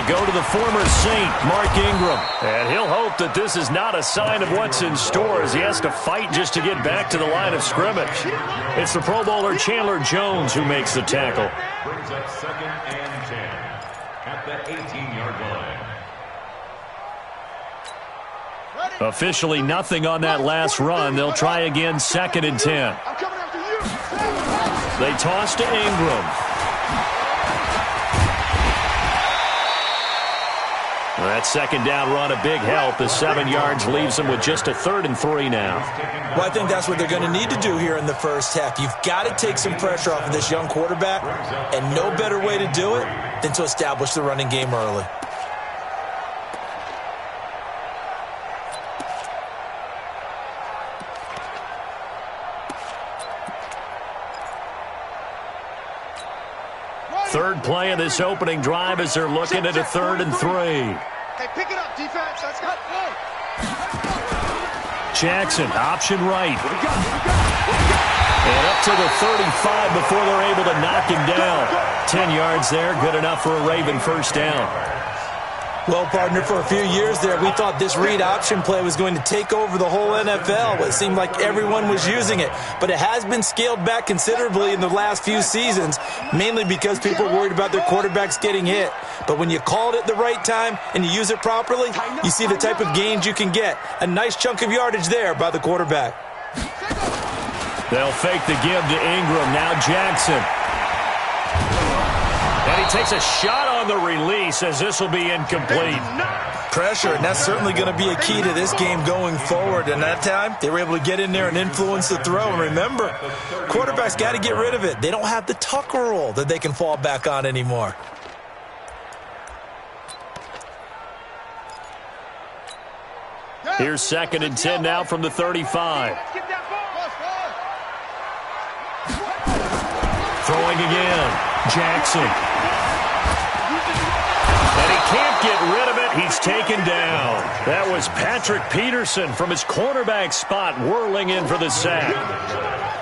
They go to the former Saint, Mark Ingram. And he'll hope that this is not a sign of what's in store as he has to fight just to get back to the line of scrimmage. It's the Pro Bowler Chandler Jones who makes the tackle. Brings up 2nd and 10 at the 18-yard line. Officially nothing on that last run. They'll try again 2nd and 10. They toss to Ingram. That 2nd down run, a big help. The 7 yards leaves them with just a 3rd and 3 now. Well, I think that's what they're going to need to do here in the first half. You've got to take some pressure off of this young quarterback, and no better way to do it than to establish the running game early. Third play of this opening drive as they're looking at a 3rd and 3. Hey, pick it up, defense. Let's go. Jackson, option right. And up to the 35 before they're able to knock him down. 10 yards there, good enough for a Raven first down. Well, partner, for a few years there, we thought this read option play was going to take over the whole NFL. It seemed like everyone was using it. But it has been scaled back considerably in the last few seasons, mainly because people are worried about their quarterbacks getting hit. But when you call it at the right time and you use it properly, you see the type of gains you can get. A nice chunk of yardage there by the quarterback. They'll fake the give to Ingram. Now Jackson. And he takes a shot on the release as this will be incomplete. Pressure, and that's certainly going to be a key to this game going forward. And that time, they were able to get in there and influence the throw. And remember, quarterbacks got to get rid of it. They don't have the tuck roll that they can fall back on anymore. Here's 2nd and 10 now from the 35. Throwing again. Jackson. And he can't get rid of it. He's taken down. That was Patrick Peterson from his cornerback spot whirling in for the sack.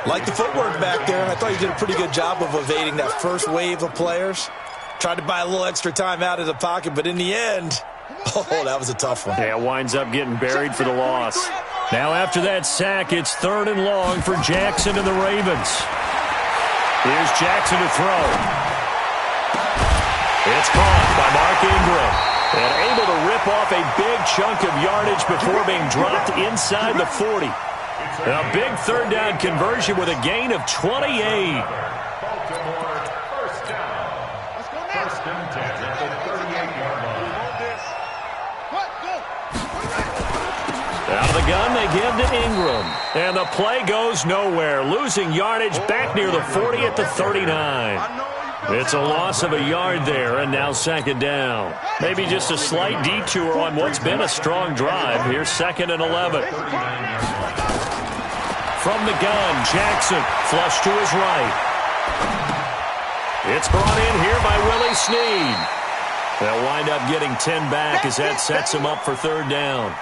Like the footwork back there, I thought he did a pretty good job of evading that first wave of players. Tried to buy a little extra time out of the pocket, but in the end, oh, that was a tough one. Yeah, winds up getting buried for the loss. Now after that sack, it's 3rd and long for Jackson and the Ravens. Here's Jackson to throw. It's caught by Mark Ingram. And able to rip off a big chunk of yardage before being dropped inside the 40. A big 3rd down conversion with a gain of 28. Baltimore, first down. 1st and 10 at the 38-yard line. Out of the gun, they give to Ingram. And the play goes nowhere. Losing yardage back near the 40 at the 39. It's a loss of a yard there, and now 2nd down. Maybe just a slight detour on what's been a strong drive. Here's 2nd and 11. From the gun, Jackson, flush to his right. It's brought in here by Willie Snead. They'll wind up getting 10 back as that sets him up for 3rd down.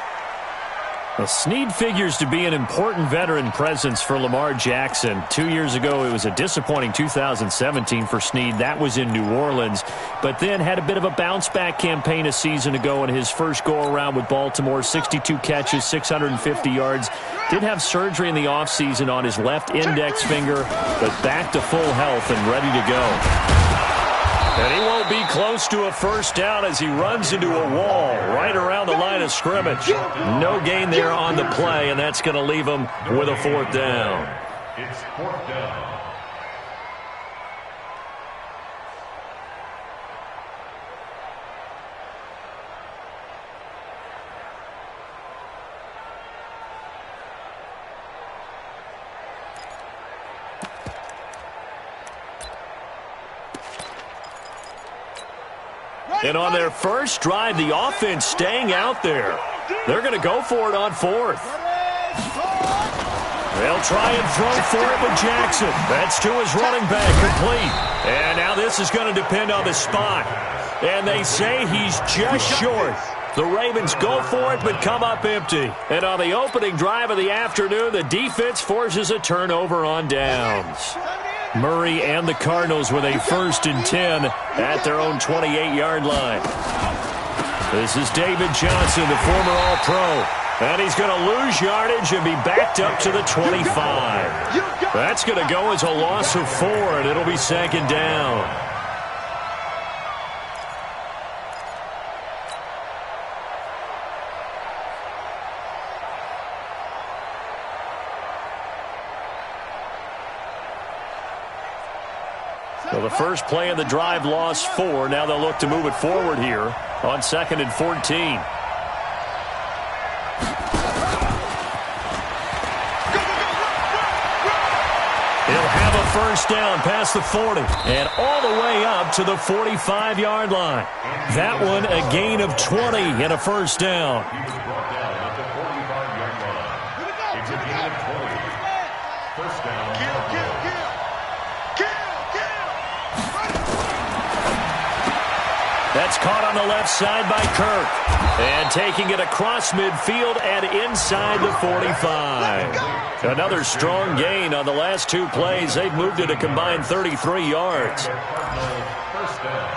Well, Snead figures to be an important veteran presence for Lamar Jackson. 2 years ago, it was a disappointing 2017 for Snead. That was in New Orleans. But then had a bit of a bounce-back campaign a season ago in his first go-around with Baltimore. 62 catches, 650 yards. Did have surgery in the offseason on his left index finger, but back to full health and ready to go. And he won't be close to a first down as he runs into a wall right around the line of scrimmage. No gain there on the play, and that's going to leave him with a 4th down. It's 4th down. And on their first drive, the offense staying out there. They're going to go for it on 4th. They'll try and throw for it with Jackson. That's to his running back, complete. And now this is going to depend on the spot. And they say he's just short. The Ravens go for it but come up empty. And on the opening drive of the afternoon, the defense forces a turnover on downs. Murray and the Cardinals with a 1st and 10 at their own 28-yard line. This is David Johnson, the former All-Pro. And he's going to lose yardage and be backed up to the 25. That's going to go as a loss of 4, and it'll be 2nd down. So the first play of the drive lost 4. Now they'll look to move it forward here on 2nd and 14. He'll have a 1st down past the 40 and all the way up to the 45-yard line. That one a gain of 20 and a 1st down. He was brought down at the 45-yard line. It's a gain of 20. 1st down. That's caught on the left side by Kirk. And taking it across midfield and inside the 45. Another strong gain on the last 2 plays. They've moved it a combined 33 yards. 1st down.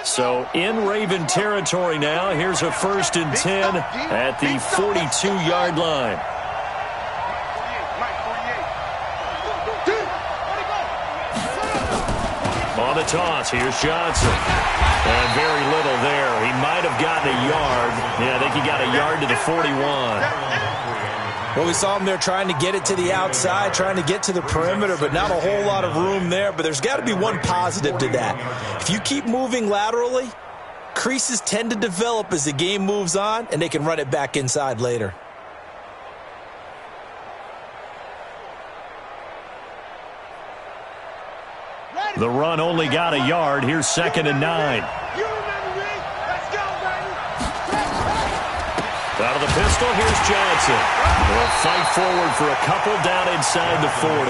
So in Raven territory now. Here's a 1st and 10 at the 42-yard line. On the toss, here's Johnson. And very little there. He might have gotten a yard. Yeah, I think he got a yard to the 41. Well, we saw him there trying to get it to the outside, trying to get to the perimeter, but not a whole lot of room there. But there's got to be one positive to that. If you keep moving laterally, creases tend to develop as the game moves on, and they can run it back inside later. The run only got a yard. Here's 2nd and 9. Out of the pistol, here's Johnson. They'll fight forward for a couple down inside the 40.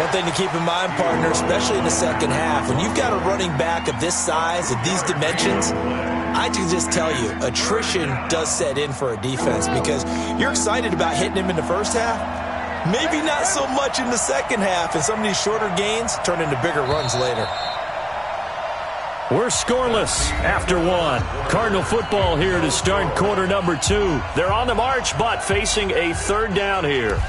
One thing to keep in mind, partner, especially in the second half, when you've got a running back of this size, of these dimensions, I can just tell you, attrition does set in for a defense because you're excited about hitting him in the first half. Maybe not so much in the second half, and some of these shorter gains turn into bigger runs later. We're scoreless after 1. Cardinal football here to start quarter number 2. They're on the march, but facing a 3rd down here.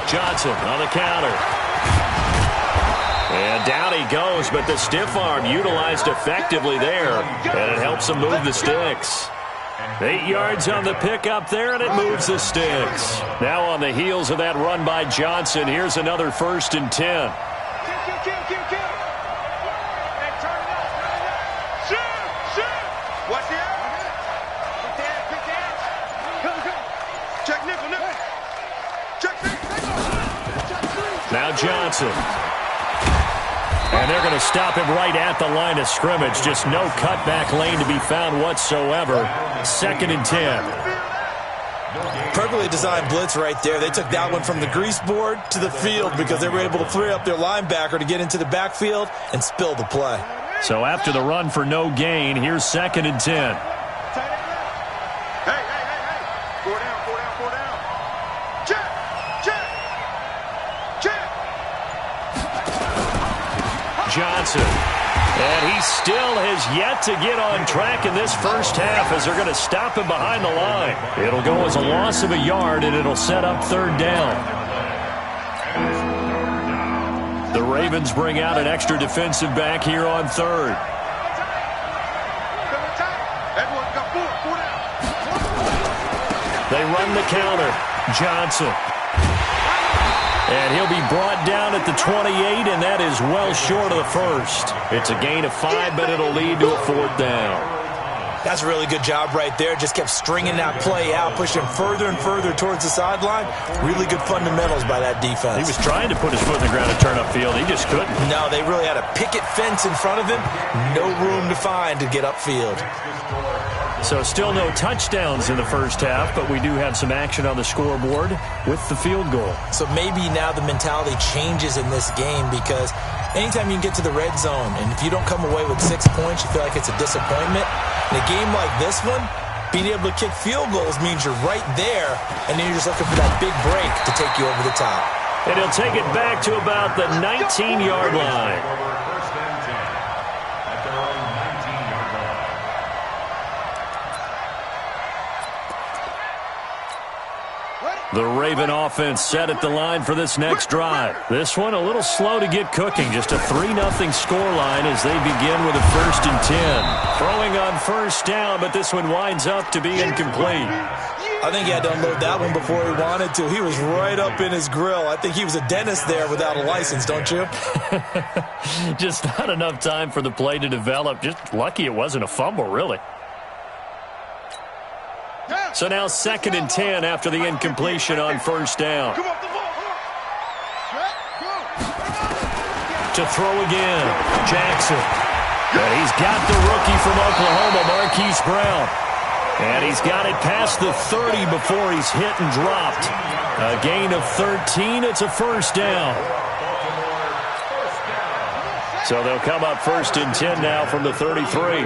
Johnson on the counter. And down he goes, but the stiff arm utilized effectively there, and it helps him move the sticks. 8 yards on the pickup there, and it moves the sticks. Now on the heels of that run by Johnson, here's another 1st and 10. Now Johnson. And they're going to stop him right at the line of scrimmage. Just no cutback lane to be found whatsoever. 2nd and 10. Perfectly designed blitz right there. They took that one from the grease board to the field because they were able to free up their linebacker to get into the backfield and spill the play. So after the run for no gain, here's 2nd and 10. Johnson. And he still has yet to get on track in this first half as they're going to stop him behind the line. It'll go as a loss of a yard, and it'll set up 3rd down. The Ravens bring out an extra defensive back here on 3rd. They run the counter. Johnson. And he'll be brought down at the 28, and that is well short of the first. It's a gain of 5, but it'll lead to a 4th down. That's a really good job right there. Just kept stringing that play out, pushing further and further towards the sideline. Really good fundamentals by that defense. He was trying to put his foot in the ground and turn upfield. He just couldn't. No, they really had a picket fence in front of him. No room to find to get upfield. So still no touchdowns in the first half, but we do have some action on the scoreboard with the field goal. So maybe now the mentality changes in this game, because anytime you can get to the red zone, and if you don't come away with 6 points, you feel like it's a disappointment. In a game like this one, being able to kick field goals means you're right there, and then you're just looking for that big break to take you over the top. And he'll take it back to about the 19-yard line. First and 10 at their own 19-yard line. The Raven offense set at the line for this next drive. This one a little slow to get cooking. Just a 3-0 scoreline as they begin with a 1st and 10. Throwing on first down, but this one winds up to be incomplete. I think he had to unload that one before he wanted to. He was right up in his grill. I think he was a dentist there without a license, don't you? Just not enough time for the play to develop. Just lucky it wasn't a fumble, really. So now 2nd and 10 after the incompletion on first down. To throw again, Jackson. And he's got the rookie from Oklahoma, Marquise Brown. And he's got it past the 30 before he's hit and dropped. A gain of 13. It's a first down. So they'll come up 1st and 10 now from the 33.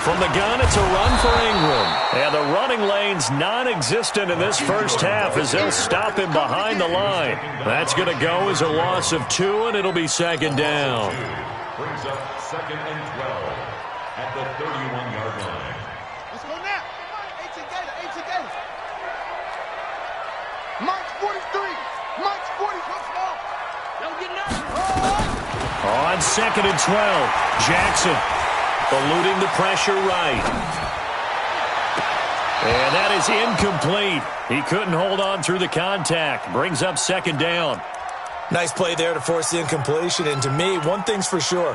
From the gun, it's a run for Ingram. And the running lane's non-existent in this first half as they'll stop him behind the line. That's going to go as a loss of 2, and it'll be 2nd down. Brings up 2nd and 12 at the 31-yard line. Let's go now. 18 Gator. March 43. March 40. Don't get nothing. On 2nd and 12, Jackson eluding the pressure right. And that is incomplete. He couldn't hold on through the contact. Brings up 2nd down. Nice play there to force the incompletion. And to me, one thing's for sure.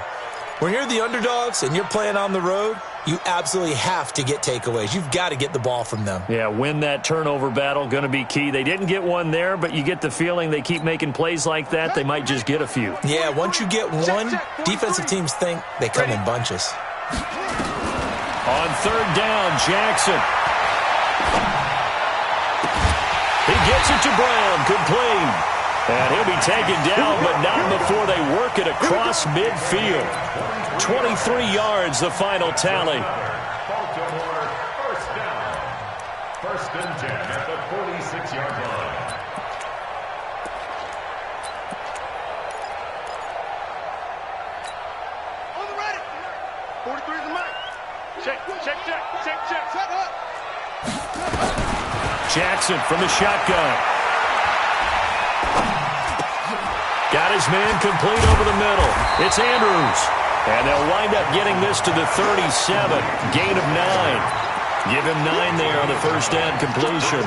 When you're the underdogs and you're playing on the road, you absolutely have to get takeaways. You've got to get the ball from them. Yeah, win that turnover battle, going to be key. They didn't get one there, but you get the feeling they keep making plays like that, they might just get a few. Yeah, once you get one, defensive teams think they come in bunches. On 3rd down, Jackson. He gets it to Brown, complete. And he'll be taken down, but not before they work it across midfield. 23 yards, the final tally. Baltimore, first down. 1st and 10 at the 46-yard line. On the ready. 43 is the mic. Check up. Jackson from the shotgun. Got his man complete over the middle. It's Andrews. And they'll wind up getting this to the 37. Gain of 9. Give him 9 there on the first down completion.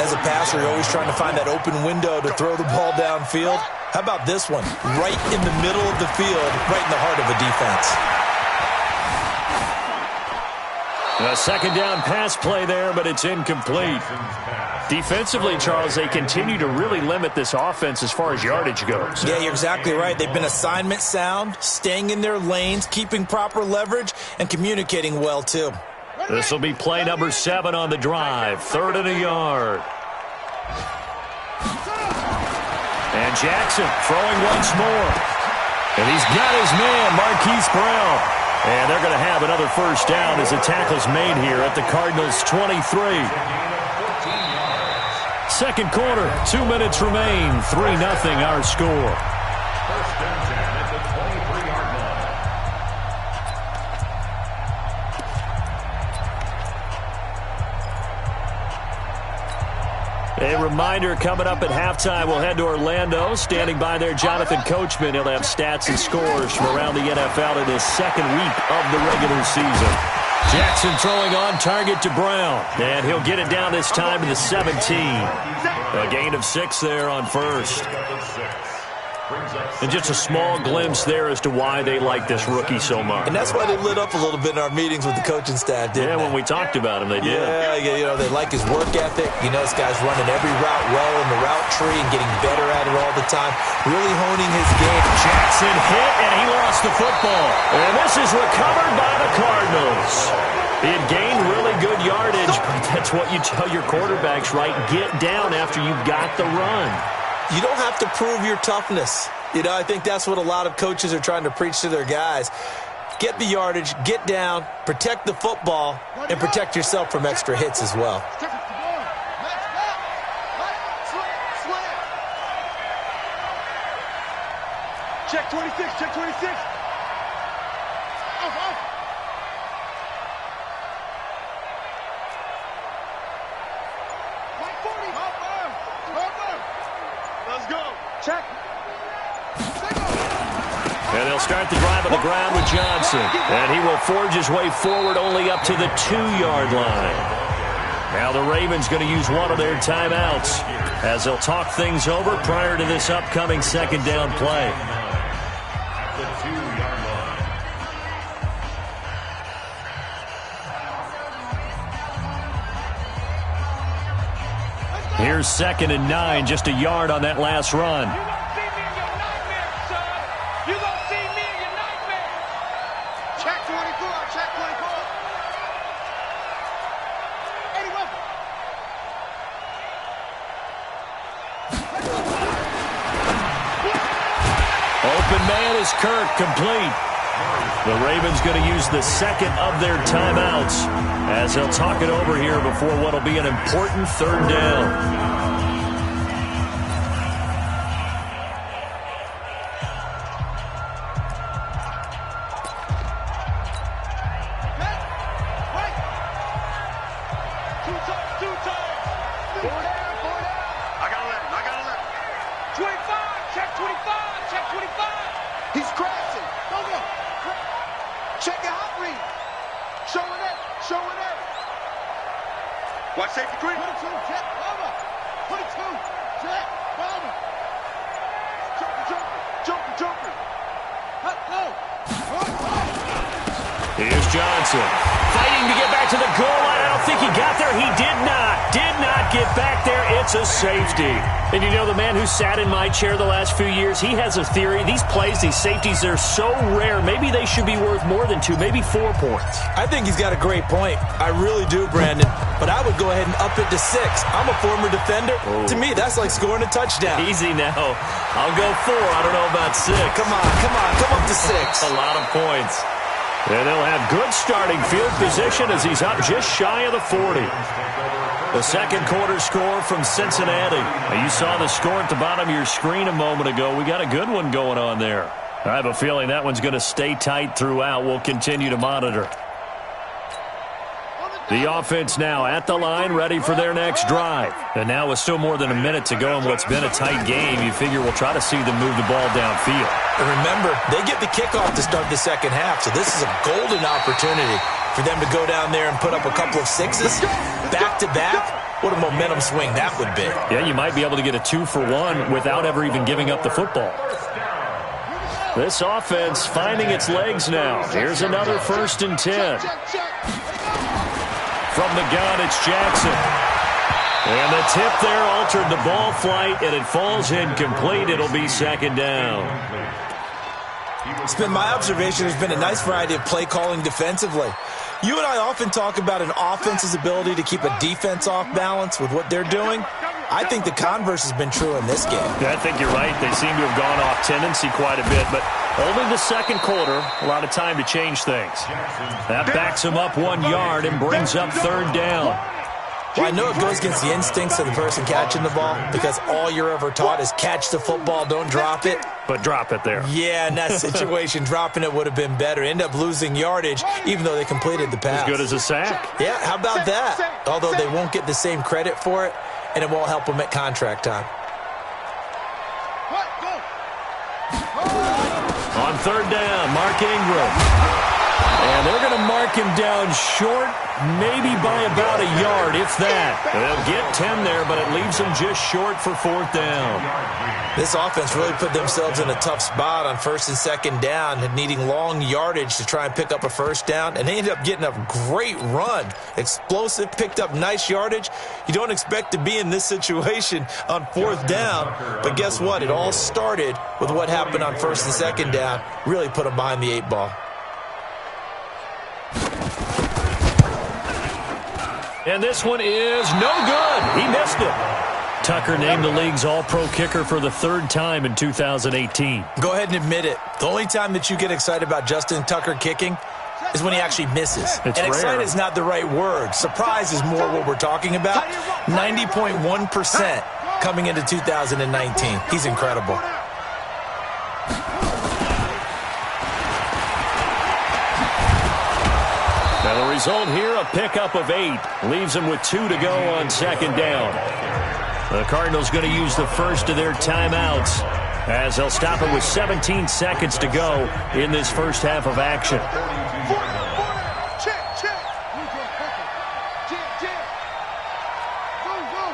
As a passer, you're always trying to find that open window to throw the ball downfield. How about this one? Right in the middle of the field, right in the heart of a defense. A 2nd down pass play there, but it's incomplete. Defensively, Charles, they continue to really limit this offense as far as yardage goes. Yeah, you're exactly right. They've been assignment sound, staying in their lanes, keeping proper leverage, and communicating well, too. This will be play number 7 on the drive. 3rd and a yard. And Jackson throwing once more. And he's got his man, Marquise Brown. And they're going to have another first down as the tackle's made here at the Cardinals' 23. 2nd quarter, 2 minutes remain. 3-0 our score. 1st and 10 at the 23-yard line. A reminder coming up at halftime, we'll head to Orlando. Standing by there, Jonathan Coachman. He'll have stats and scores from around the NFL in his 2nd week of the regular season. Jackson throwing on target to Brown. And he'll get it down this time to the 17. A gain of 6 there on first. And just a small glimpse there as to why they like this rookie so much. And that's why they lit up a little bit in our meetings with the coaching staff, didn't they? When we talked about him, they did. Yeah, they like his work ethic. This guy's running every route well in the route tree and getting better at it all the time, really honing his game. Jackson hit, and he lost the football. And this is recovered by the Cardinals. He had gained really good yardage, but that's what you tell your quarterbacks, right? Get down after you've got the run. You don't have to prove your toughness. I think that's what a lot of coaches are trying to preach to their guys. Get the yardage, get down, protect the football, and protect yourself from extra hits as well. Check 26, check 26. Let's go. Check. And they'll start the drive on the ground with Johnson. And he will forge his way forward only up to the 2-yard line. Now the Ravens going to use one of their timeouts as they'll talk things over prior to this upcoming second down play. The 2-yard line. Here's 2nd and 9, just a yard on that last run. Kirk complete. The Ravens going to use the second of their timeouts as they'll talk it over here before what will be an important 3rd down. Watch safety green. 22, check, Palmer. 22, check, Palmer. Joker. Here's Johnson. Fighting to get back to the goal line. I don't think he got there. He did not. Did not get back there. It's a safety. And the man who sat in my chair the last few years, he has a theory. These plays, these safeties, they're so rare. Maybe they should be worth more than 2, maybe 4 points. I think he's got a great point. I really do, Brandon. But I would go ahead and up it to 6. I'm a former defender. Oh. To me, that's like scoring a touchdown. Easy now. I'll go 4. I don't know about 6. Come up to 6. A lot of points. And they'll have good starting field position as he's up just shy of the 40. The second quarter score from Cincinnati. Now, you saw the score at the bottom of your screen a moment ago. We got a good one going on there. I have a feeling that one's going to stay tight throughout. We'll continue to monitor. The offense now at the line, ready for their next drive. And now with still more than a minute to go in what's been a tight game, you figure we'll try to see them move the ball downfield. And remember, they get the kickoff to start the second half, so this is a golden opportunity for them to go down there and put up a couple of 6s back-to-back. What a momentum swing that would be. Yeah, you might be able to get a 2-for-1 without ever even giving up the football. This offense finding its legs now. Here's another 1st and 10. From the gun, it's Jackson. And the tip there altered the ball flight, and it falls incomplete. It'll be 2nd down. It's been my observation there's been a nice variety of play calling defensively. You and I often talk about an offense's ability to keep a defense off balance with what they're doing. I think the converse has been true in this game. Yeah, I think you're right. They seem to have gone off tendency quite a bit, but only the second quarter, a lot of time to change things. That backs him up 1 yard and brings up 3rd down. Well, I know it goes against the instincts of the person catching the ball because all you're ever taught is catch the football, don't drop it. But drop it there. Yeah, in that situation, dropping it would have been better. End up losing yardage, even though they completed the pass. As good as a sack. Yeah, how about that? Although they won't get the same credit for it, and it won't help them at contract time. On 3rd down, Mark Ingram. And they're going to mark him down short, maybe by about a yard, if that. They'll get 10 there, but it leaves them just short for fourth down. This offense really put themselves in a tough spot on first and second down, needing long yardage to try and pick up a first down, and they ended up getting a great run. Explosive, picked up nice yardage. You don't expect to be in this situation on fourth down, but guess what? It all started with what happened on first and second down. Really put them behind the 8 ball. And this one is no good. He missed it. Tucker named the league's all-pro kicker for the 3rd time in 2018. Go ahead and admit it. The only time that you get excited about Justin Tucker kicking is when he actually misses. It's and excited rare. is not the right word. Surprise is more what we're talking about. 90.1% coming into 2019. He's incredible. Now the result here, a pickup of 8. Leaves them with 2 to go on second down. The Cardinals going to use the first of their timeouts as they'll stop it with 17 seconds to go in this first half of action. Check, check. Check, check. Go, go.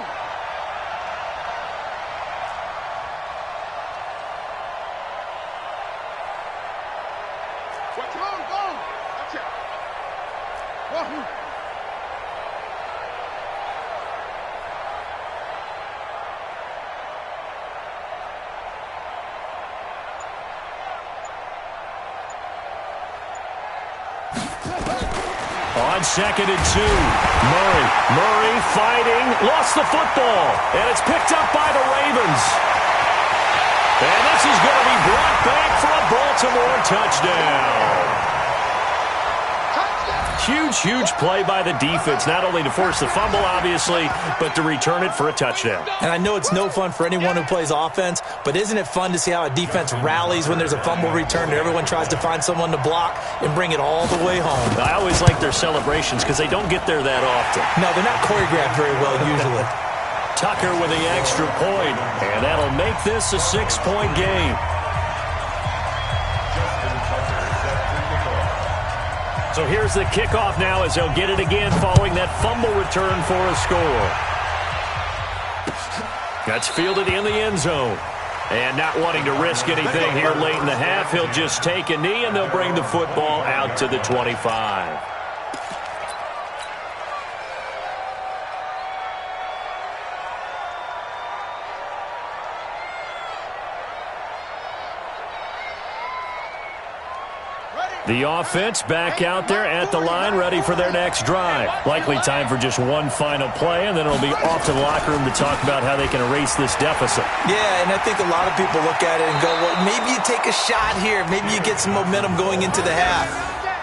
Watch, go, go. Watch it. Wahoo. On second and 2, Murray fighting, lost the football, and it's picked up by the Ravens. And this is going to be brought back for a Baltimore touchdown. Huge play by the defense, not only to force the fumble, obviously, but to return it for a touchdown. And I know it's no fun for anyone who plays offense, but isn't it fun to see how a defense rallies when there's a fumble return and everyone tries to find someone to block and bring it all the way home? I always like their celebrations because they don't get there that often. No, they're not choreographed very well usually. Tucker with the extra point, and that'll make this a 6-point game. So here's the kickoff now as they'll get it again following that fumble return for a score. That's fielded in the end zone. And not wanting to risk anything here late in the half, he'll just take a knee and they'll bring the football out to the 25. The offense back out there at the line, ready for their next drive. Likely time for just one final play, and then it'll be off to the locker room to talk about how they can erase this deficit. Yeah, and I think a lot of people look at it and go, well, maybe you take a shot here. Maybe you get some momentum going into the half.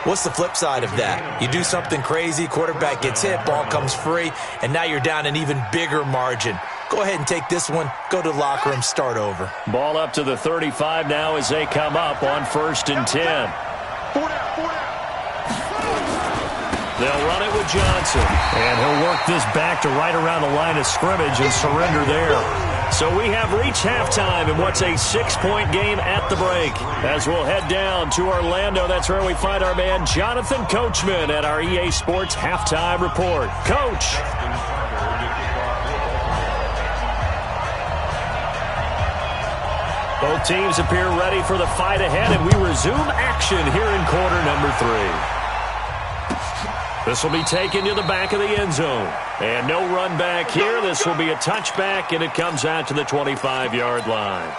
What's the flip side of that? You do something crazy, quarterback gets hit, ball comes free, and now you're down an even bigger margin. Go ahead and take this one, go to the locker room, start over. Ball up to the 35 now as they come up on 1st and 10. They'll run it with Johnson. And he'll work this back to right around the line of scrimmage and surrender there. So we have reached halftime in what's a 6-point game at the break. As we'll head down to Orlando, that's where we find our man Jonathan Coachman at our EA Sports Halftime Report. Coach. Both teams appear ready for the fight ahead, and we resume action here in quarter number 3. This will be taken to the back of the end zone. And no run back here. This will be a touchback, and it comes out to the 25-yard line.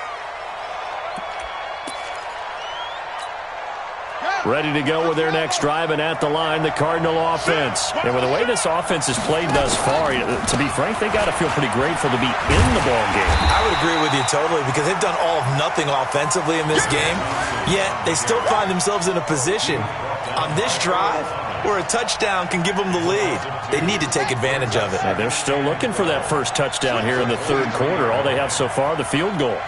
Ready to go with their next drive, and at the line, the Cardinal offense. And with the way this offense has played thus far, to be frank, they got to feel pretty grateful to be in the ball game. I would agree with you totally because they've done all of nothing offensively in this game, yet they still find themselves in a position on this drive where a touchdown can give them the lead. They need to take advantage of it. They're still looking for that first touchdown here in the 3rd quarter. All they have so far, the field goal.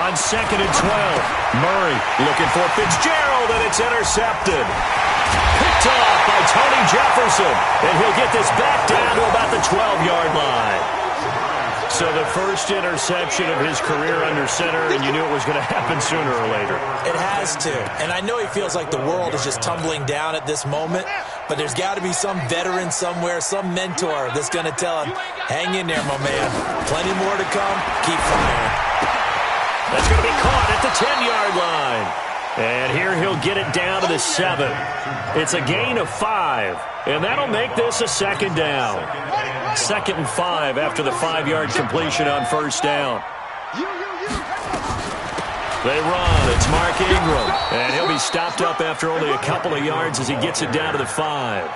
On 2nd and 12. Murray looking for Fitzgerald, and it's intercepted. Picked off by Tony Jefferson, and he'll get this back down to about the 12-yard line. So the first interception of his career under center, and you knew it was going to happen sooner or later. It has to. And I know he feels like the world is just tumbling down at this moment, but there's got to be some veteran somewhere, some mentor that's going to tell him, hang in there, my man. Plenty more to come. Keep firing. That's going to be caught at the 10-yard line. And here he'll get it down to the 7. It's a gain of 5, and that'll make this a 2nd down. 2nd and 5 after the 5-yard completion on 1st down. They run. It's Mark Ingram, and he'll be stopped up after only a couple of yards as he gets it down to the 5.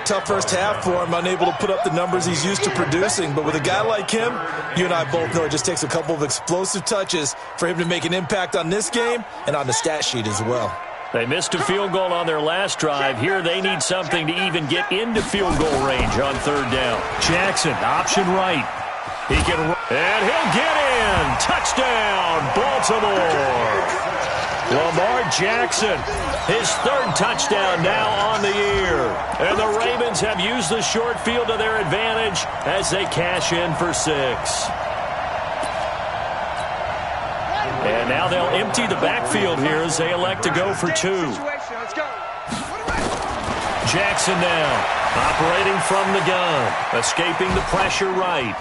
Tough first half for him, unable to put up the numbers he's used to producing. But with a guy like him, you and I both know it just takes a couple of explosive touches for him to make an impact on this game and on the stat sheet as well. They missed a field goal on their last drive. Here they need something to even get into field goal range on 3rd down. Jackson, option right. He can run, and he'll get in. Touchdown, Baltimore. Lamar Jackson, his 3rd touchdown now on the year. And the Ravens have used the short field to their advantage as they cash in for 6. And now they'll empty the backfield here as they elect to go for 2. Jackson now, operating from the gun, escaping the pressure right.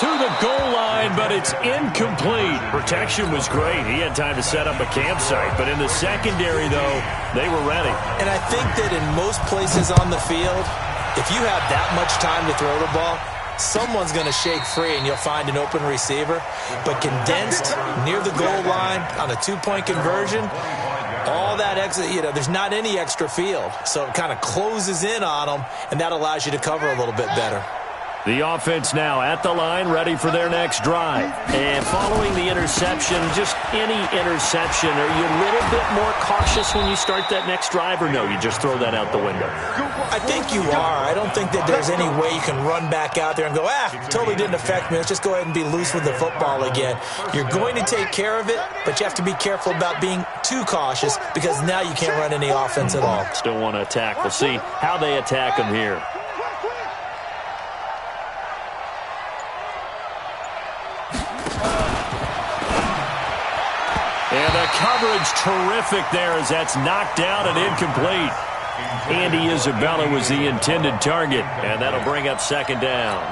To the goal line, but it's incomplete. Protection was great. He had time to set up a campsite. But in the secondary, though, they were ready. And I think that in most places on the field, if you have that much time to throw the ball, someone's going to shake free and you'll find an open receiver. But condensed near the goal line on a 2-point conversion, all that extra, there's not any extra field. So it kind of closes in on them, and that allows you to cover a little bit better. The offense now at the line, ready for their next drive. And following the interception, just any interception, are you a little bit more cautious when you start that next drive, or no, you just throw that out the window? I think you are. I don't think that there's any way you can run back out there and go, totally didn't affect me. Let's just go ahead and be loose with the football again. You're going to take care of it, but you have to be careful about being too cautious because now you can't run any offense at all. Still want to attack. We'll see how they attack them here. And the coverage terrific there as that's knocked down and incomplete. Andy Isabella was the intended target, and that'll bring up 2nd down.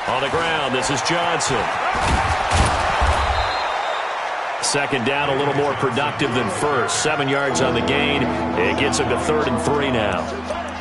On the ground, this is Johnson. 2nd down, a little more productive than first. 7 yards on the gain. It gets him to 3rd and 3 now.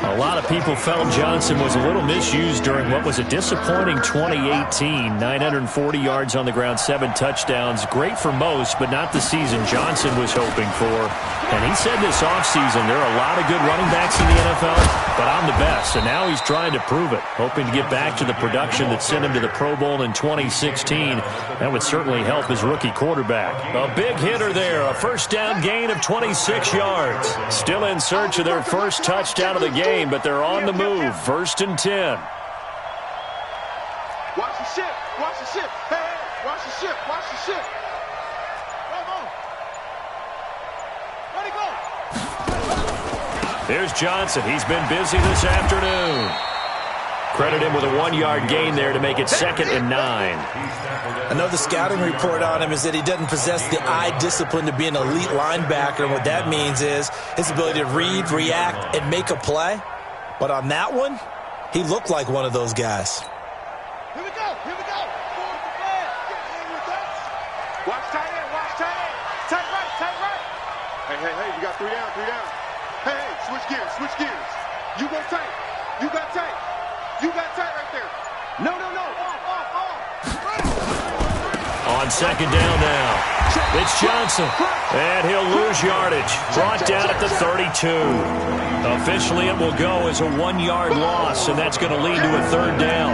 A lot of people felt Johnson was a little misused during what was a disappointing 2018. 940 yards on the ground, 7 touchdowns. Great for most, but not the season Johnson was hoping for. And he said this offseason, there are a lot of good running backs in the NFL, but I'm the best. And now he's trying to prove it, hoping to get back to the production that sent him to the Pro Bowl in 2016. That would certainly help his rookie quarterback. A big hitter there, a 1st down gain of 26 yards. Still in search of their first touchdown of the game, but they're on the move. 1st and 10. Watch the ship. Watch the ship. Hey, watch the ship. Watch the ship. Come on. Let it go. Here's Johnson. He's been busy this afternoon. Credit him with a 1-yard gain there to make it 2nd and 9. I know the scouting report on him is that he doesn't possess the eye discipline to be an elite linebacker. And what that means is his ability to read, react, and make a play. But on that one, he looked like one of those guys. Here we go. Here we go. Forward the flag. Get in with us. Watch tight end. Watch tight end. Tight right. Tight right. Hey. You got 3 down. 3 down. Hey. Switch gears. Switch gears. You go tight. You got tight. You got tight right there. No. Off. On 2nd down now, it's Johnson, and he'll lose yardage. Brought down at the 32. Officially, it will go as a 1-yard loss, and that's going to lead to a 3rd down.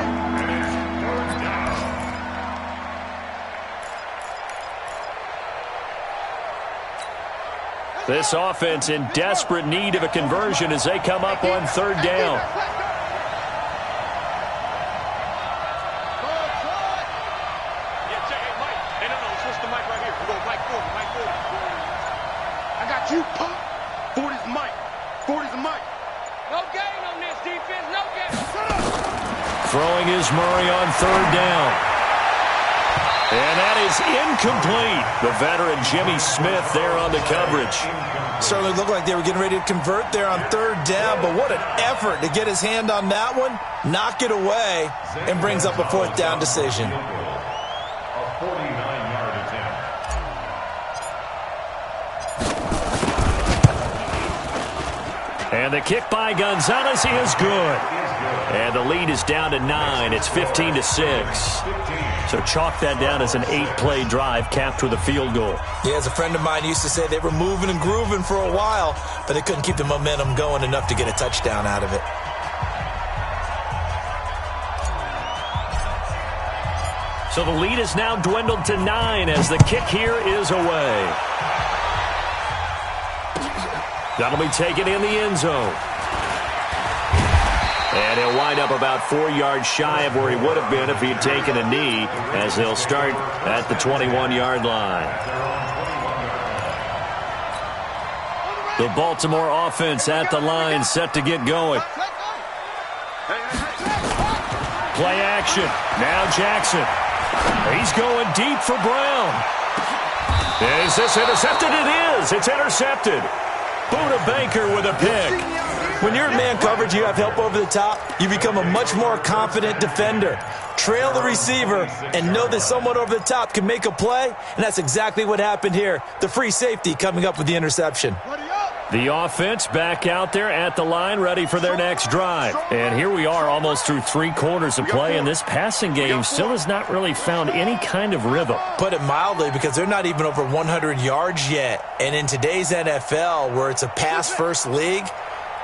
This offense in desperate need of a conversion as they come up on 3rd down. Throwing is Murray on third down. And that is incomplete. The veteran Jimmy Smith there on the coverage. Certainly looked like they were getting ready to convert there on third down, but what an effort to get his hand on that one, knock it away, and brings up a fourth down decision. A 49-yard attempt. And the kick by Gonzalez is good. And the lead is down to 9. It's 15-6. So chalk that down as an 8-play drive capped with a field goal. Yeah, as a friend of mine used to say, they were moving and grooving for a while, but they couldn't keep the momentum going enough to get a touchdown out of it. So the lead is now dwindled to 9 as the kick here is away. That'll be taken in the end zone. And he'll wind up about 4 yards shy of where he would have been if he had taken a knee, as they'll start at the 21-yard line. The Baltimore offense at the line, set to get going. Play action. Now Jackson. He's going deep for Brown. Is this intercepted? It is. It's intercepted. Buda Baker with a pick. When you're in man coverage, you have help over the top, you become a much more confident defender. Trail the receiver and know that someone over the top can make a play, and that's exactly what happened here. The free safety coming up with the interception. The offense back out there at the line, ready for their next drive. And here we are almost through 3 quarters of play, and this passing game still has not really found any kind of rhythm. Put it mildly, because they're not even over 100 yards yet. And in today's NFL, where it's a pass-first league,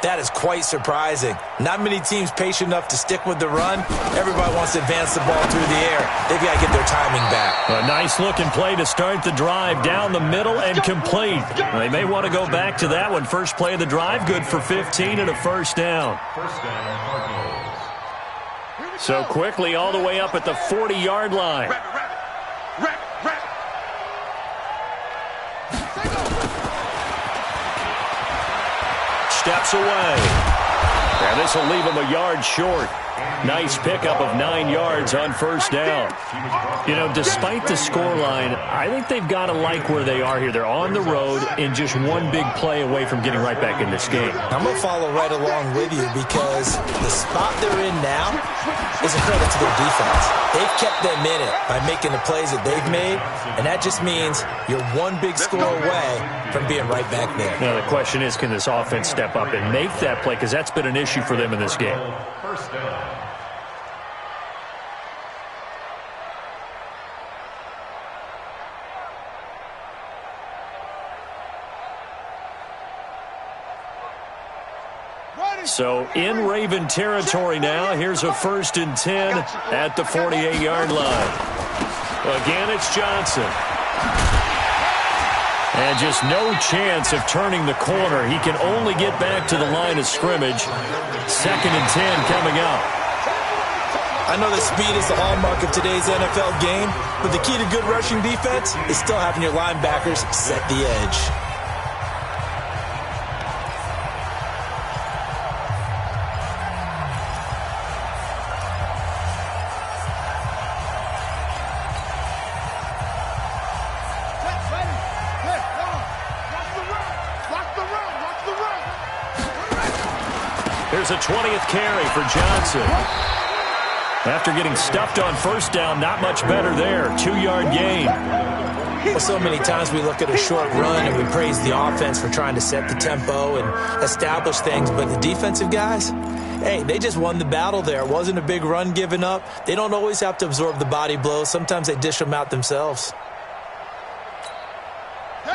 that is quite surprising. Not many teams patient enough to stick with the run. Everybody wants to advance the ball through the air. They've got to get their timing back. A nice-looking play to start the drive down the middle and complete. They may want to go back to that one. First play of the drive, good for 15 and a first down. First down, Cardinals. So quickly all the way up at the 40-yard line. Steps away. And this will leave him a yard short. Nice pickup of 9 yards on first down. You know, despite the scoreline, I think they've got to like where they are here. They're on the road and just one big play away from getting right back in this game. I'm going to follow right along with you, because the spot they're in now is a credit to their defense. They've kept them in it by making the plays that they've made, and that just means you're one big score away from being right back there. Now, the question is, can this offense step up and make that play? Because that's been an issue for them in this game. First down. So in Raven territory now. Here's a 1st and 10 at the 48-yard line. Again, it's Johnson. And just no chance of turning the corner. He can only get back to the line of scrimmage. 2nd and 10 coming up. I know that speed is the hallmark of today's NFL game, but the key to good rushing defense is still having your linebackers set the edge. Here's a 20th carry for Johnson. After getting stuffed on first down, not much better there. 2-yard gain. Well, so many times we look at a short run and we praise the offense for trying to set the tempo and establish things, but the defensive guys, hey, they just won the battle there. It wasn't a big run given up. They don't always have to absorb the body blows. Sometimes they dish them out themselves.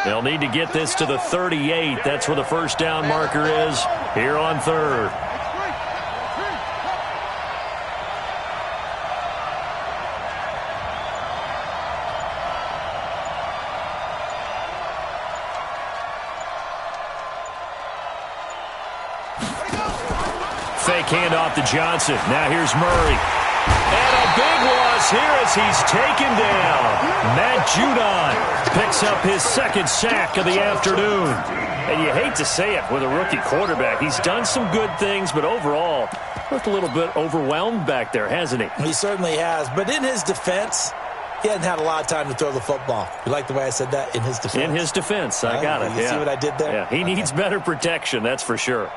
They'll need to get this to the 38. That's where the first down marker is here on 3rd. Fake handoff to Johnson. Now here's Murray. And a big loss here as he's taken down. Matt Judon picks up his second sack of the afternoon. And you hate to say it with a rookie quarterback. He's done some good things, but overall, looked a little bit overwhelmed back there, hasn't he? He certainly has. But in his defense, he hasn't had a lot of time to throw the football. You like the way I said that? In his defense? In his defense. I got it. You see what I did there? Yeah, he needs better protection, that's for sure.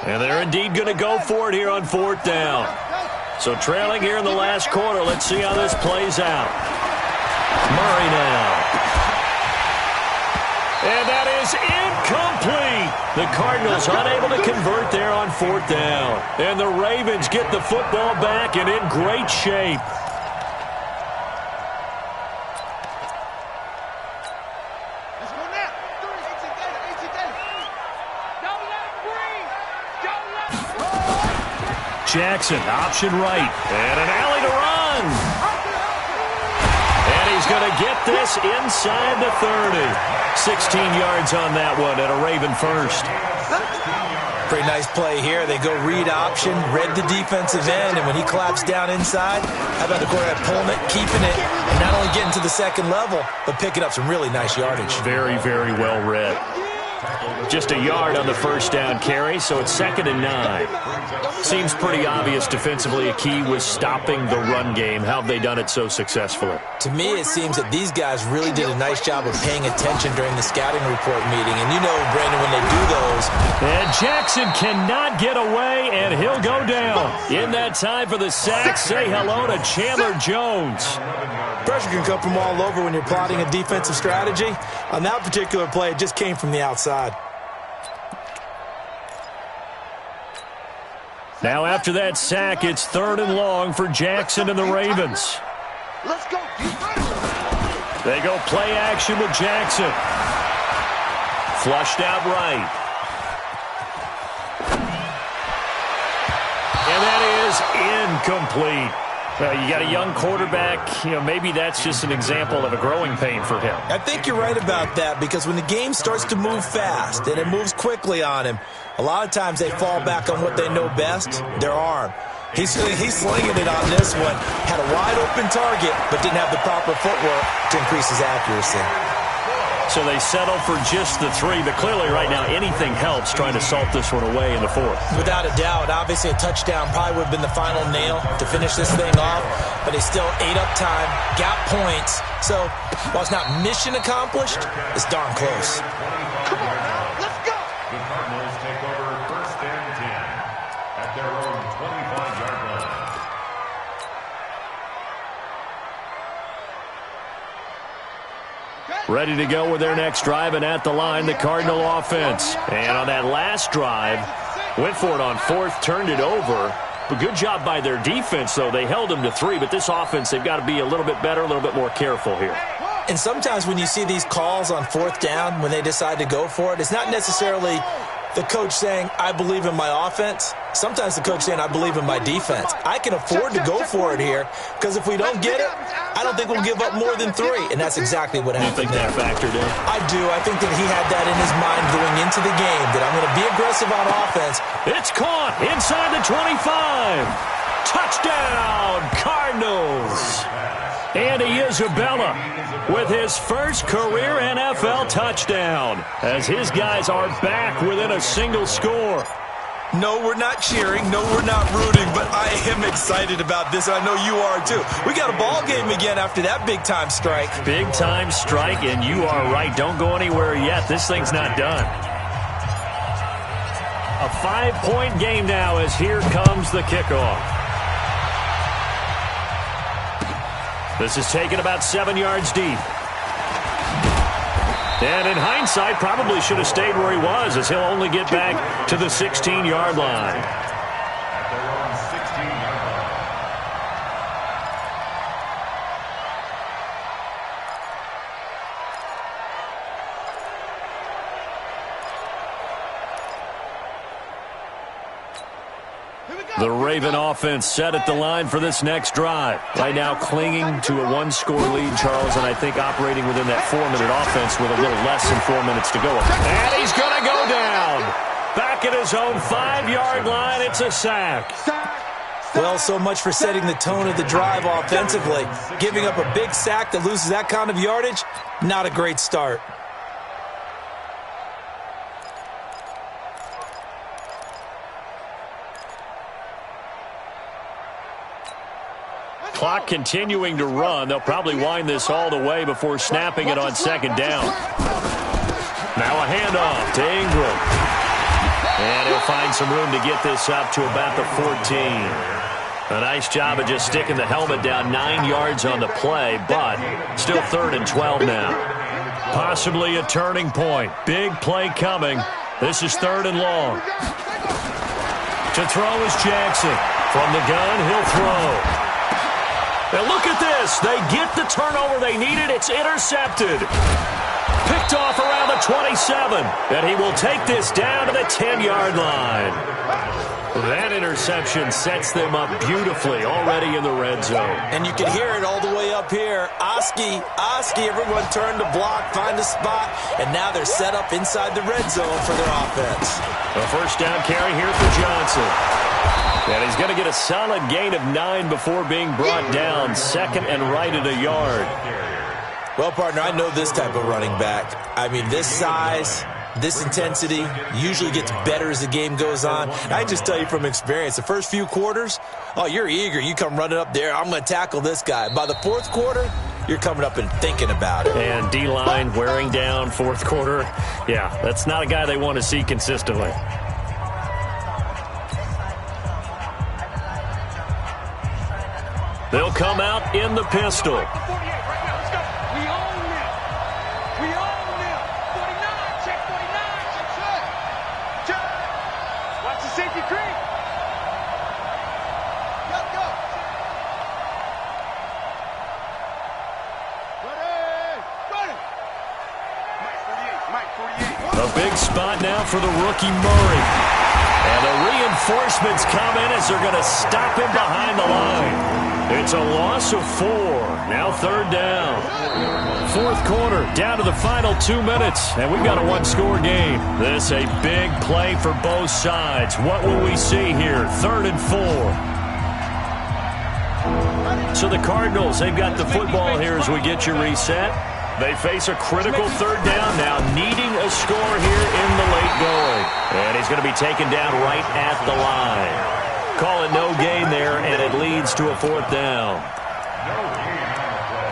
And they're indeed going to go for it here on fourth down. So trailing here in the last quarter. Let's see how this plays out. Murray now. And that is incomplete. The Cardinals unable to convert there on fourth down. And the Ravens get the football back and in great shape. Jackson, option right, and an alley to run. And he's going to get this inside the 30. 16 yards on that one and a Raven first. Pretty nice play here. They go read option, read the defensive end, and when he collapsed down inside, how about the quarterback pulling it, keeping it, and not only getting to the second level, but picking up some really nice yardage. Very, very well read. Just a yard on the first down carry, so it's 2nd and 9. Seems pretty obvious defensively a key was stopping the run game. How have they done it so successfully? To me, it seems that these guys really did a nice job of paying attention during the scouting report meeting. And you know, Brandon, when they do those. And Jackson cannot get away, and he'll go down. In that time for the sack, say hello to Chandler Jones. Pressure can come from all over when you're plotting a defensive strategy. On that particular play, it just came from the outside. Now after that sack, it's 3rd and long for Jackson and the Ravens. Let's go. They go play action with Jackson. Flushed out right. And that is incomplete. You got a young quarterback. Maybe that's just an example of a growing pain for him. I think you're right about that because when the game starts to move fast and it moves quickly on him, a lot of times they fall back on what they know best, their arm. He's slinging it on this one. Had a wide open target, but didn't have the proper footwork to increase his accuracy. So they settle for just the 3, but clearly right now anything helps trying to salt this one away in the 4th. Without a doubt, obviously a touchdown probably would have been the final nail to finish this thing off, but they still ate up time, got points. So while it's not mission accomplished, it's darn close. Come on now, let's go. The Cardinals take over 1st and 10 at their own 25-yard line. Ready to go with their next drive, and at the line, the Cardinal offense. And on that last drive, went for it on 4th, turned it over. But good job by their defense, though. They held them to 3, but this offense, they've got to be a little bit better, a little bit more careful here. And sometimes when you see these calls on 4th down, when they decide to go for it, it's not necessarily the coach saying, I believe in my offense. Sometimes the coach saying, I believe in my defense. I can afford to go for it here because if we don't get it, I don't think we'll give up more than 3. And that's exactly what happened. You think that factored in? I do. I think that he had that in his mind going into the game, that I'm going to be aggressive on offense. It's caught inside the 25. Touchdown, Cardinals. Andy Isabella with his first career NFL touchdown as his guys are back within a single score. No, we're not cheering. No, we're not rooting, but I am excited about this. I know you are too. We got a ball game again after that big-time strike. Big-time strike, and you are right. Don't go anywhere yet. This thing's not done. A 5-point game now as here comes the kickoff. This is taken about 7 yards deep. And in hindsight, probably should have stayed where he was as he'll only get back to the 16-yard line. At their own 16-yard line. Here we go. The Raven offense set at the line for this next drive. Right now clinging to a one-score lead, Charles, and I think operating within that 4-minute offense with a little less than 4 minutes to go. And he's going to go down. Back at his own 5-yard line, it's a sack. Well, so much for setting the tone of the drive offensively. Giving up a big sack that loses that kind of yardage, not a great start. Clock continuing to run. They'll probably wind this all the way before snapping it on second down. Now a handoff to Ingram. And he'll find some room to get this up to about the 14. A nice job of just sticking the helmet down 9 yards on the play, but still 3rd and 12 now. Possibly a turning point. Big play coming. This is 3rd and long. To throw is Jackson. From the gun, he'll throw. And look at this. They get the turnover they needed. It's intercepted. Picked off around the 27. And he will take this down to the 10-yard line. That interception sets them up beautifully already in the red zone. And you can hear it all the way up here. Oski, everyone turned to block, find a spot, and now they're set up inside the red zone for their offense. A first down carry here for Johnson. And he's going to get a solid gain of 9 before being brought down. 2nd and right at a yard. Well, partner, I know this type of running back. I mean, this size, this intensity usually gets better as the game goes on. And I just tell you from experience, the first few quarters, oh, you're eager. You come running up there, I'm going to tackle this guy. By the 4th quarter, you're coming up and thinking about it. And D-line wearing down 4th quarter. Yeah, that's not a guy they want to see consistently. They'll come out in the pistol. A big spot now for the rookie Murray. And the reinforcements come in as they're going to stop him behind the line. It's a loss of 4. Now 3rd down. 4th quarter, down to the final 2 minutes. And we've got a one-score game. This a big play for both sides. What will we see here? 3rd and 4. So the Cardinals, they've got the football here as we get you reset. They face a critical 3rd down now, needing a score here in the late going. And he's going to be taken down right at the line. Call it no gain there, and it leads to a 4th down.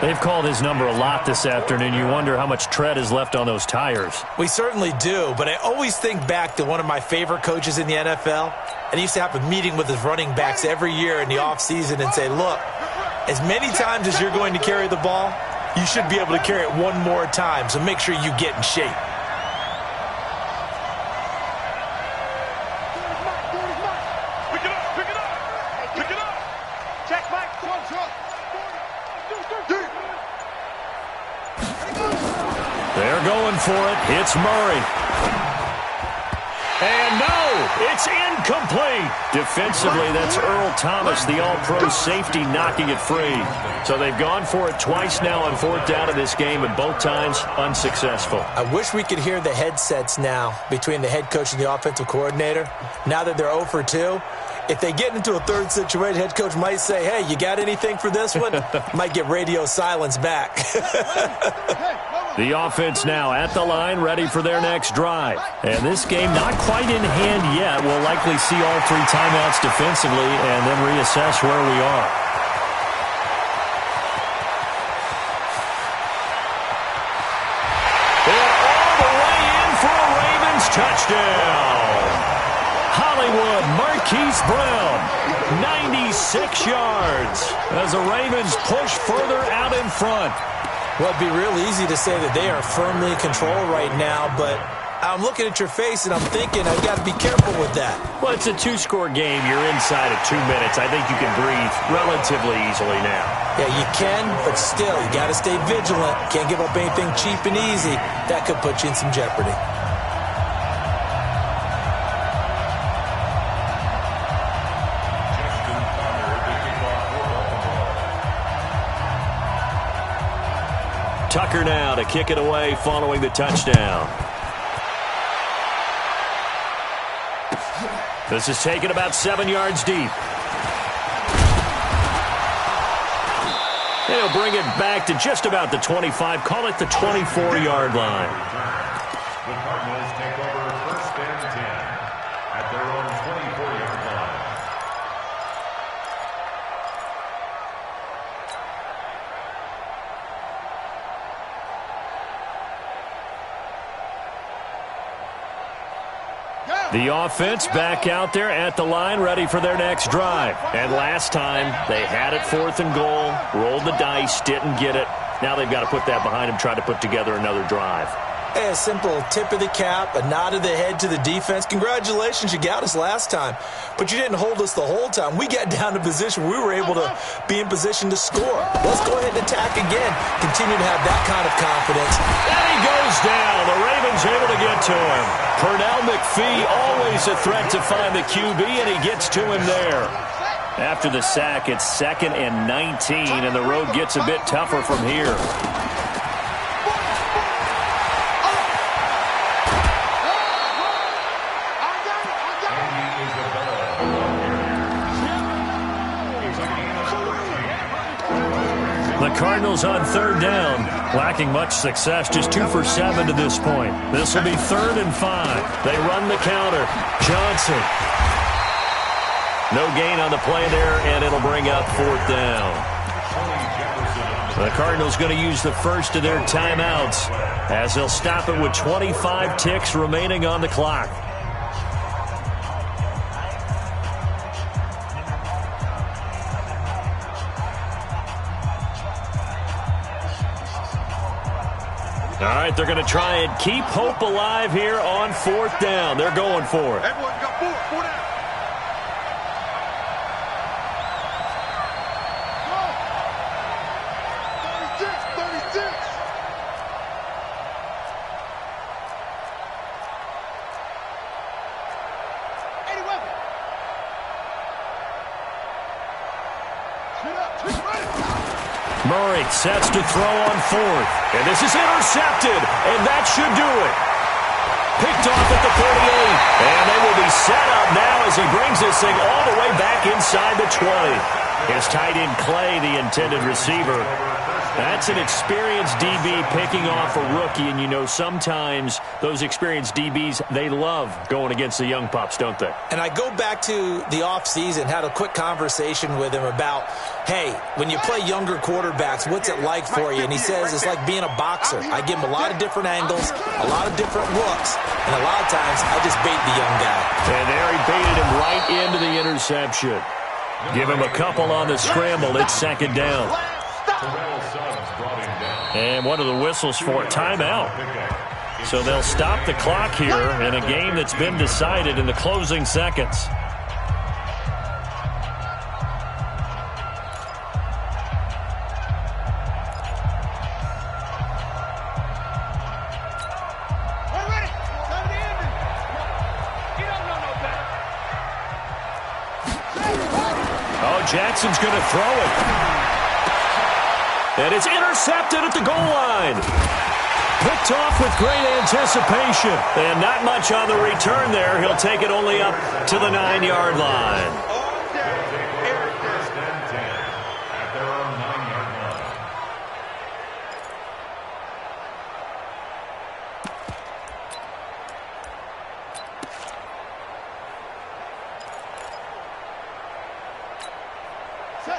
They've called his number a lot this afternoon. You wonder how much tread is left on those tires. We certainly do, but I always think back to one of my favorite coaches in the NFL, and he used to have a meeting with his running backs every year in the offseason and say, look, as many times as you're going to carry the ball, you should be able to carry it one more time, so make sure you get in shape. They're going for it. It's Murray. And no, it's incomplete. Defensively, that's Earl Thomas, the all-pro safety, knocking it free. So they've gone for it twice now on 4th down in this game, and both times unsuccessful. I wish we could hear the headsets now between the head coach and the offensive coordinator. Now that they're 0 for 2, if they get into a 3rd situation, head coach might say, hey, you got anything for this one? Might get radio silence back. The offense now at the line, ready for their next drive. And this game not quite in hand yet. We'll likely see all 3 timeouts defensively and then reassess where we are. And all the way in for a Ravens touchdown. Hollywood Marquise Brown, 96 yards as the Ravens push further out in front. Well, it'd be real easy to say that they are firmly in control right now, but I'm looking at your face and I'm thinking I've got to be careful with that. Well, it's a 2-score game. You're inside of 2 minutes. I think you can breathe relatively easily now. Yeah, you can, but still, you got to stay vigilant. Can't give up anything cheap and easy. That could put you in some jeopardy. Tucker now to kick it away following the touchdown. This is taken about 7 yards deep. And he'll bring it back to just about the 25. Call it the 24-yard line. The Cardinals take over 1st and 10 at their own 24-yard line. The offense back out there at the line, ready for their next drive. And last time, they had it 4th and goal, rolled the dice, didn't get it. Now they've got to put that behind them, try to put together another drive. A simple tip of the cap, a nod of the head to the defense. Congratulations, you got us last time. But you didn't hold us the whole time. We got down to position where we were able to be in position to score. Let's go ahead and attack again. Continue to have that kind of confidence. And he goes down. The Ravens able to get to him. Pernell McPhee, always a threat to find the QB, and he gets to him there. After the sack, it's 2nd and 19, and the road gets a bit tougher from here. The Cardinals on 3rd down, lacking much success, just 2 for 7 to this point. This will be 3rd and 5. They run the counter. Johnson. No gain on the play there, and it'll bring up 4th down. The Cardinals going to use the first of their timeouts as they'll stop it with 25 ticks remaining on the clock. All right, they're going to try and keep hope alive here on 4th down. They're going for it. Everyone got 4 down. Go. 36. Murray sets to throw on 4th. And this is intercepted, and that should do it. Picked off at the 38, and they will be set up now as he brings this thing all the way back inside the 20. His tight end Clay, the intended receiver. That's an experienced DB picking off a rookie, and you know sometimes those experienced DBs, they love going against the young pups, don't they? And I go back to the offseason, had a quick conversation with him about, hey, when you play younger quarterbacks, what's it like for you? And he says it's like being a boxer. I give him a lot of different angles, a lot of different looks, and a lot of times I just bait the young guy. And there he baited him right into the interception. Give him a couple on the scramble. It's 2nd down. And what are the whistles for? Timeout. So they'll stop the clock here in a game that's been decided in the closing seconds. Oh, Jackson's going to throw it. And it's intercepted at the goal line. Picked off with great anticipation. And not much on the return there. He'll take it only up to the 9-yard line.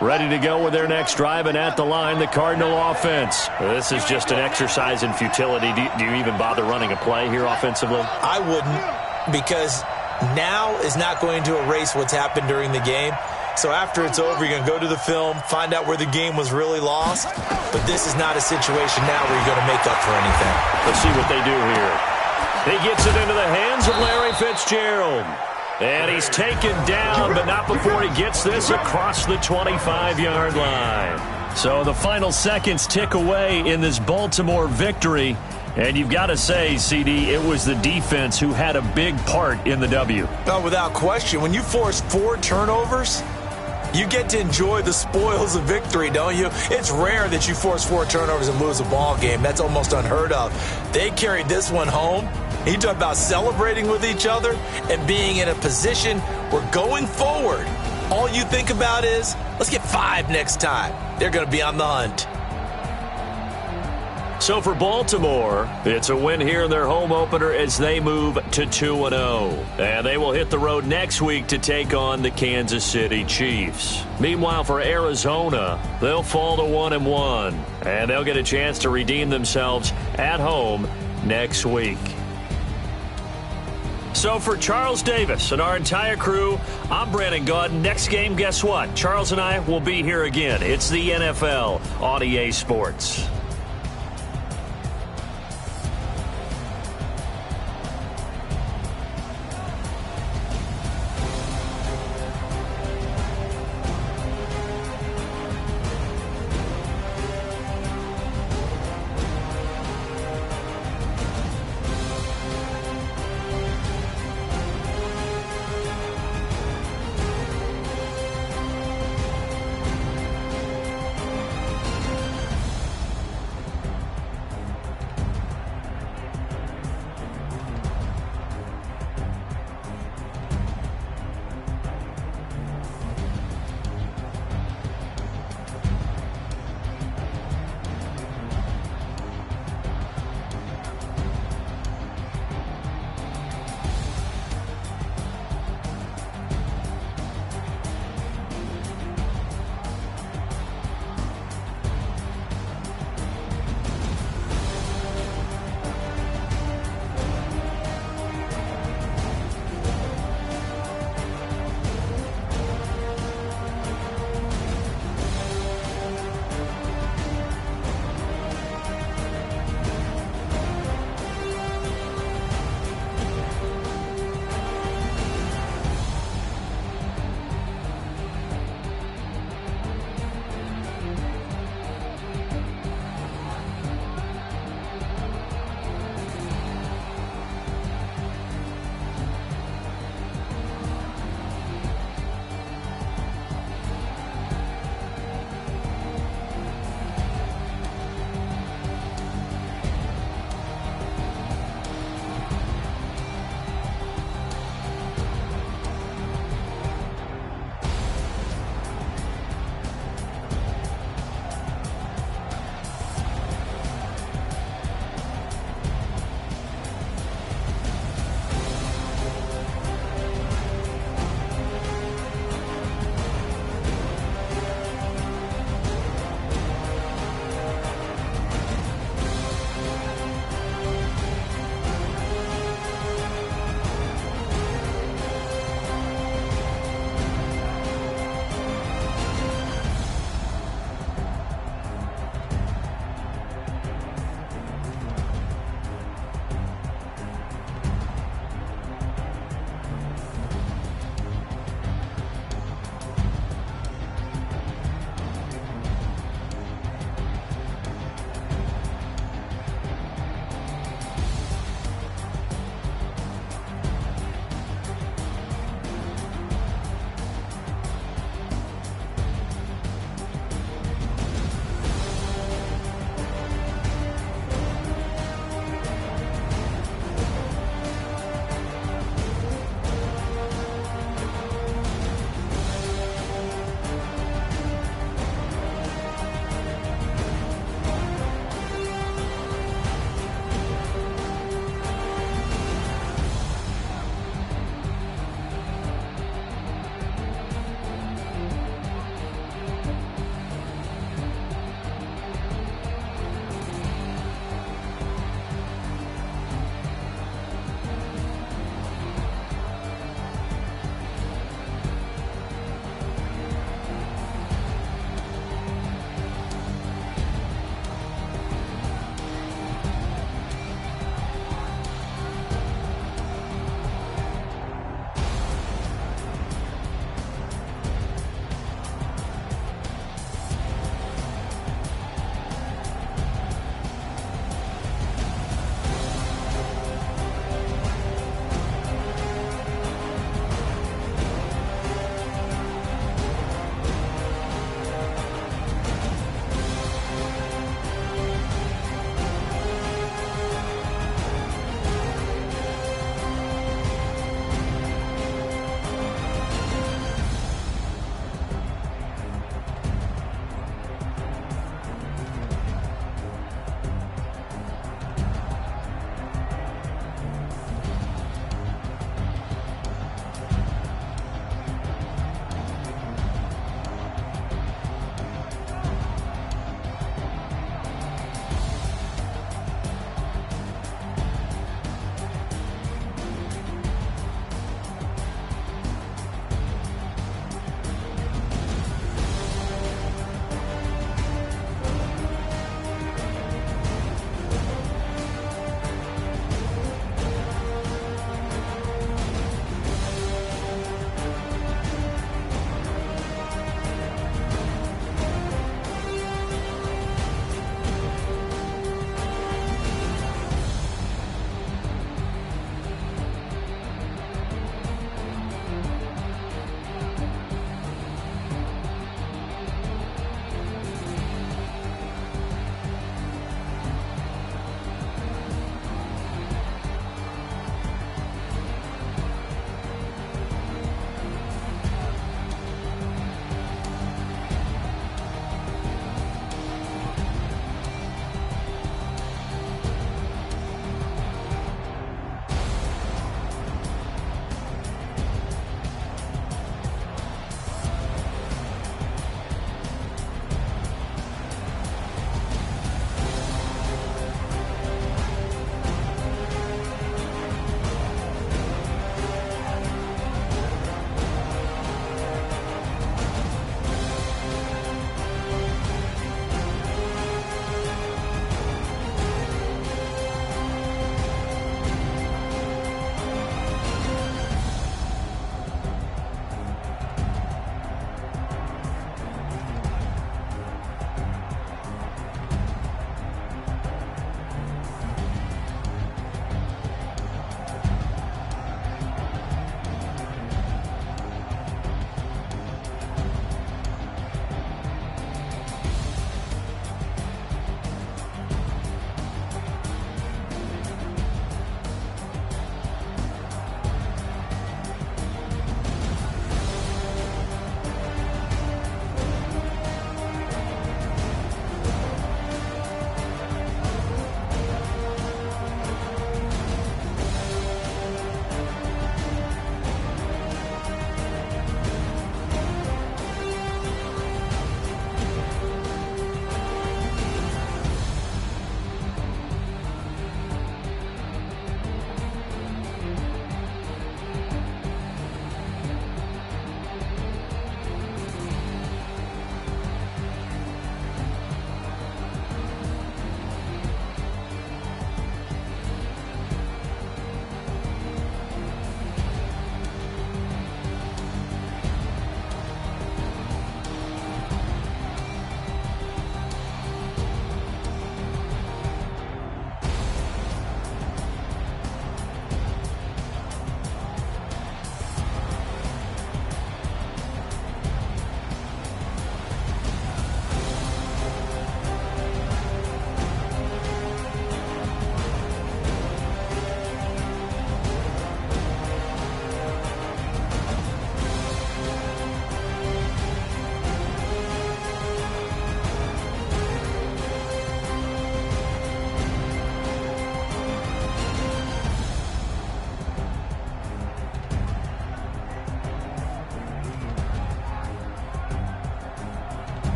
Ready to go with their next drive, and at the line, the Cardinal offense. This is just an exercise in futility. Do you even bother running a play here offensively? I wouldn't, because now is not going to erase what's happened during the game. So after it's over, you're going to go to the film, find out where the game was really lost. But this is not a situation now where you're going to make up for anything. Let's see what they do here. He gets it into the hands of Larry Fitzgerald. And he's taken down, but not before he gets this across the 25-yard line. So the final seconds tick away in this Baltimore victory. And you've got to say, CD, it was the defense who had a big part in the W. No, without question. When you force 4 turnovers, You get to enjoy the spoils of victory, don't you? It's rare that you force 4 turnovers and lose a ball game. That's almost unheard of. They carried this one home. You talk about celebrating with each other and being in a position where going forward, all you think about is, let's get 5 next time. They're going to be on the hunt. So for Baltimore, it's a win here in their home opener as they move to 2-0. And they will hit the road next week to take on the Kansas City Chiefs. Meanwhile, for Arizona, they'll fall to 1-1. And they'll get a chance to redeem themselves at home next week. So for Charles Davis and our entire crew, I'm Brandon Gaudin. Next game, guess what? Charles and I will be here again. It's the NFL on EA Sports.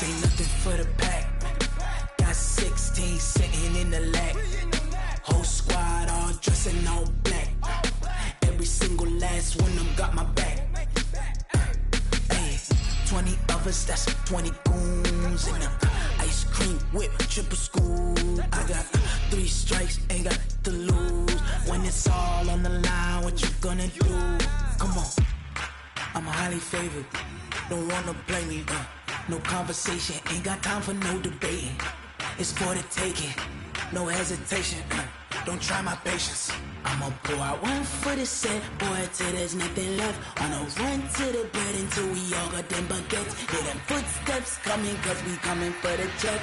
This ain't nothing for the pack. Got 16 sitting in the lap. Whole squad all dressing all black. Every single last one of them got my back. Hey, 20 of us, that's 20 goons in them. Ice cream whip, triple school. I got 3 strikes, ain't got to lose. When it's all on the line, what you gonna do? Come on, I'm highly favored. Don't wanna blame me, no conversation, ain't got time for no debating. It's for the taking, no hesitation, don't try my patience. I'ma pour out one for the set, boy, till there's nothing left. On a run to the bed until we all got them baguettes. Hear them footsteps coming, cause we coming for the check.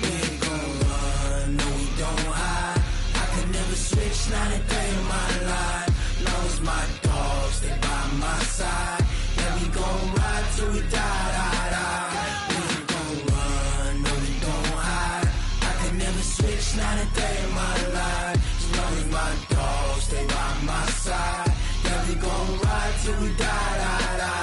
We ain't gon' run, no we don't hide. I could never switch, not a day in my life. Long as my dogs, they by my side. Yeah, we gon' ride till we die, die, die. We ain't gon' run, no we don't hide. I could never switch, not a day in my life. As long as my dogs, they by my side. Yeah, we gon' ride till we die, die, die.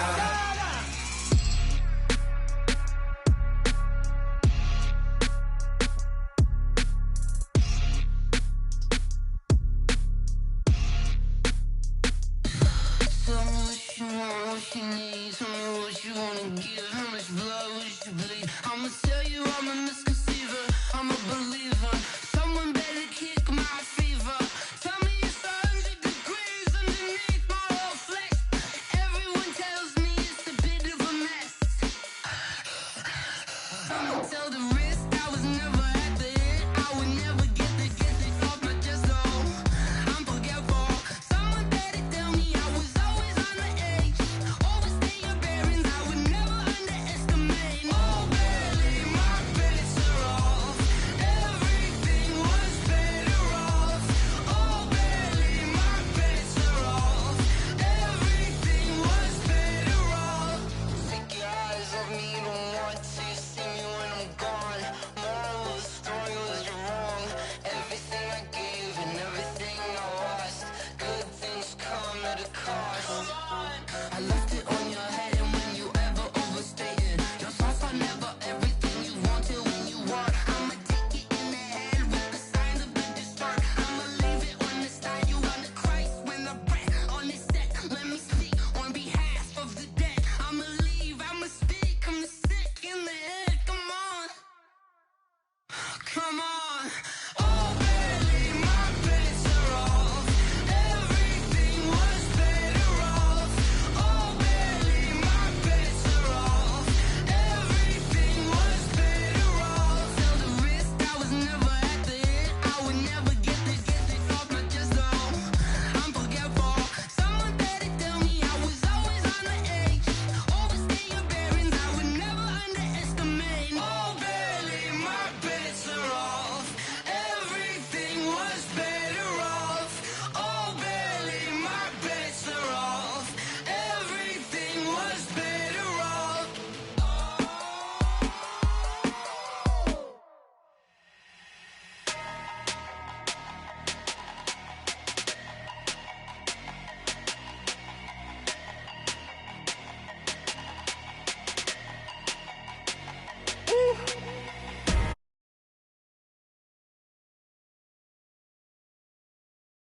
What you need, tell me what you wanna give. How much blood would you bleed? I'ma tell you I'm a misconceiver, I'm a believer. Someone better kick my fever. Tell me it's 100 degrees underneath my whole flesh. Everyone tells me it's a bit of a mess. I'ma tell the risk I was never at the end. I would never